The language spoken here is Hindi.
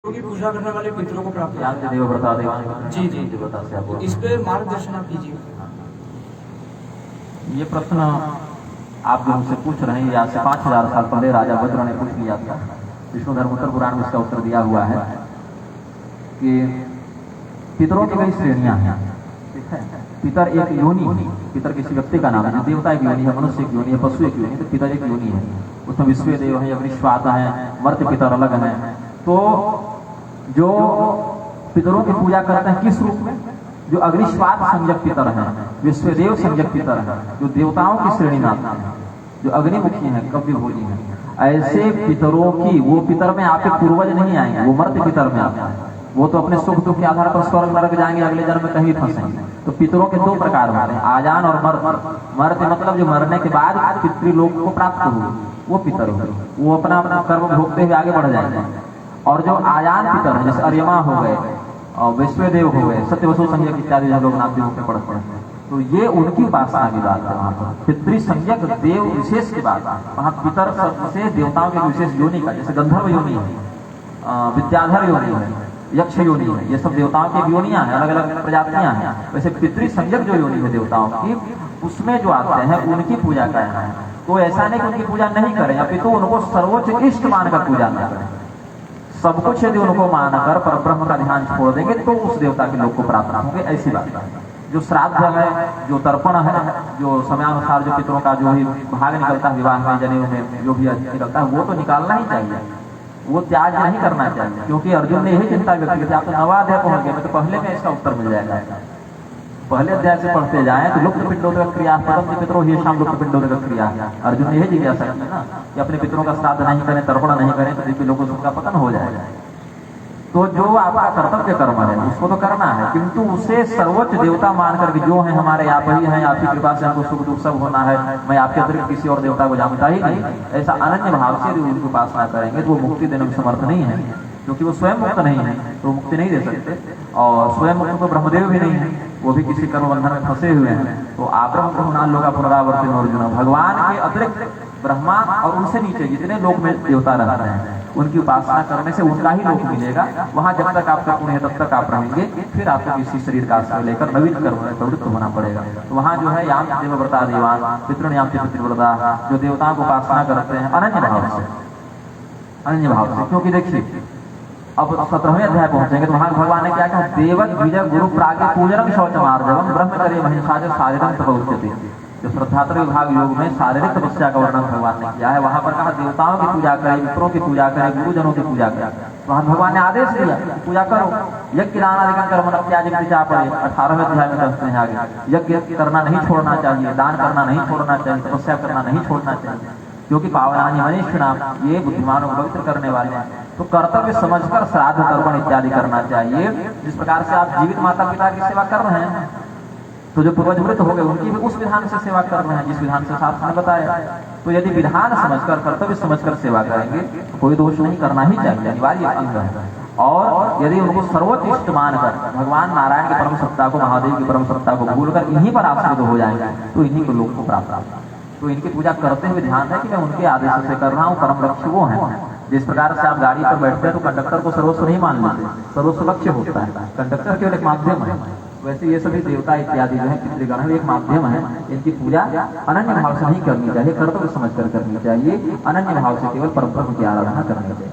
की पूजा करने वाले पितरों को प्राप्त याद देव बता देवा जी जी जी बता से आपको इस पे मार्गदर्शन आप कीजिए। ये प्रश्न आप जो मुझसे पूछ रहे हैं, आज से 5000 साल पहले राजा भद्र ने पूछ लिया था। विष्णु धर्मोत्तर पुराण में इसका उत्तर दिया हुआ है कि पितरों की कई श्रेणियां हैं। ठीक है, पितर एक योनि, पितर किसी व्यक्ति का नाम है। देवता एक योनि है, मनुष्य एक योनि है, पशु एक योनि है, तो पितर एक योनि है। उसमें विश्व देव है, अग्निश्वात है, मर्त्य पितर अलग है। तो जो पितरों की पूजा करते हैं किस रूप में, जो अग्निश्वात संज्ञक पितर हैं, विश्वदेव संज्ञक पितर हैं, जो देवताओं की श्रेणी में आते हैं, जो अग्निमुखी हैं, कव्य भोजी हैं, ऐसे पितरों की, वो पितर में आपके पूर्वज नहीं आएंगे, वो मर्त्य पितर में आते हैं। वो तो अपने सुख दुख के आधार पर स्वर्ग नरक जाएंगे, अगले जन्म में कहीं फंसेंगे। तो पितरों के दो प्रकार होते हैं, आजान और मर्त्य। मर्त्य मतलब जो मरने के बाद पितृलोक को प्राप्त हुए, वो पितर हुए, वो अपना अपना कर्म भोगते हुए आगे बढ़ जाएंगे। और जो आयान पितर है, जैसे अर्यमा हो गए और विश्वदेव हो गए, सत्यवसु संज्ञक इत्यादि लोग नाम होकर पढ़ते हैं, तो ये उनकी उपासना की बात है। वहां पर पितृ संज्ञक देव विशेष की बात है। वहां पितर से देवताओं के विशेष योनि का, जैसे गंधर्व योनि है, विद्याधर योनि है, यक्ष योनि है, ये सब देवताओं की योनियां हैं, अलग अलग प्रजातियां हैं। वैसे पितृ संज्ञक जो योनि है देवताओं की, उसमें जो आते हैं उनकी पूजा करना है। तो ऐसा नहीं कि उनकी पूजा नहीं करें, अपितु उनको सर्वोच्च इष्ट मानकर पूजा न करें। सब कुछ यदि उनको मानकर पर ब्रह्म का ध्यान छोड़ देंगे तो उस देवता के लोग को प्राप्त होंगे, ऐसी बात है। जो श्राद्ध है, जो तर्पण है, जो समयानुसार जो पितरों का जो भी भाग निकलता है, विवाह में जनेऊ में जो भी निकलता है, वो तो निकालना ही चाहिए, वो त्याग नहीं करना चाहिए। क्योंकि अर्जुन ने यही चिंता व्यक्त की थी। आप तो 9वां अध्याय पहुंच गए, तो पहले में इसका उत्तर मिल जाएगा। पहले अध्याय से पढ़ते जाएं तो लुप्त पिंडोदक क्रिया, परम पितरों ही शाम लुप्त पिंडोदक क्रिया। अर्जुन ने यही जिज्ञासा की ना कि अपने पितरों का श्राद्ध नहीं करें, तर्पण नहीं करें, तो दिव्य लोगों का पतन हो जाएगा। तो जो आपका कर्तव्य कर्म है उसको तो करना है, किंतु उसे सर्वोच्च देवता मानकर के जो है हमारे आप ही हैं, आपकी कृपा से हमको सुख दुख सब होना है, मैं आपके अतिरिक्त किसी और देवता को जानता ही नहीं, ऐसा अनन्य भाव से यदि उनकी उपासना करेंगे तो वो मुक्ति देने में समर्थ नहीं है। क्योंकि वो स्वयं मुक्त नहीं है, तो मुक्ति नहीं दे सकते। और स्वयं मुक्त तो ब्रह्मदेव भी नहीं है, वो भी किसी कर्म बंधन में फंसे हुए हैं। तो आप ब्रह्मणान लोग पुनरावर्तित अर्जुन, भगवान के अतिरिक्त ब्रह्मा और उनसे नीचे जितने लोग में देवता रहते हैं उनकी उपासना करने से उनका ही लोक मिलेगा। वहां जब तक आपका पुण्य है तब तक आप रहेंगे, फिर आपको किसी शरीर का आश्रय लेकर नवीन कर्म में प्रवृत्त होना पड़ेगा। तो वहां जो है याम देवव्रता देवान पितृयाम पितृव्रता, जो देवताओं को उपासना करते हैं अनन्य भाव से, अनन्य भाव से। क्योंकि देखिए अब 17वें अध्याय पहुंचेंगे तो वहां भगवान ने क्या कहा, देवत विजय गुरु प्रागे पूजनम शौचमार्जवम ब्रह्म करे महिषा शारीरम तपउच्यते। जो श्रद्धात्र विभाग योग में शारीरिक तपस्या का वर्णन भगवान ने किया है, वहां पर कहा देवताओं की पूजा करें, मित्रों की पूजा करें, गुरुजनों की पूजा करें। वहां भगवान ने आदेश दिया पूजा करो। यज्ञ दान आदि कर्म त्याग पूजा पड़े, 18वें अध्याय में कहते हैं आगे, यज्ञ करना नहीं छोड़ना चाहिए, दान करना नहीं छोड़ना चाहिए, तपस्या करना नहीं छोड़ना चाहिए, क्योंकि पावनानि मनीषिणाम, ये बुद्धिमानों को पवित्र करने वाले हैं। तो कर्तव्य समझकर श्राद्ध तर्पण इत्यादि करना चाहिए। जिस प्रकार से आप जीवित माता पिता की सेवा कर रहे हैं, तो जो पूर्वज मृत हो गए उनकी भी उस विधान से सेवा कर रहे हैं जिस विधान से शास्त्र ने बताया। तो यदि विधान समझकर कर्तव्य समझकर सेवा करेंगे तो कोई दोष नहीं, करना ही चाहिए, अनिवार्य अंग है। और यदि उनको सर्वोच्च इष्ट मानकर भगवान नारायण की परम सत्ता को, महादेव की परम सत्ता को भूलकर इन्हीं पर आश्रित हो जाएंगे तो इन्हीं को लोग को प्राप्त। तो इनकी पूजा करते हुए ध्यान है कि मैं उनके आदेश से कर रहा हूँ, परम लक्ष्य वो है। जिस प्रकार से आप गाड़ी पर बैठते हैं तो कंडक्टर को सर्वस्व नहीं मान लेते, सर्वस्व लक्ष्य होता है, कंडक्टर केवल एक माध्यम है। वैसे ये सभी देवता इत्यादि जो है पितृगण है, एक माध्यम है। इनकी पूजा अनन्य भाव से नहीं करनी चाहिए, कर्तव्य समझकर करनी चाहिए, अनन्य भाव से केवल परम ब्रह्म की आराधना करनी चाहिए।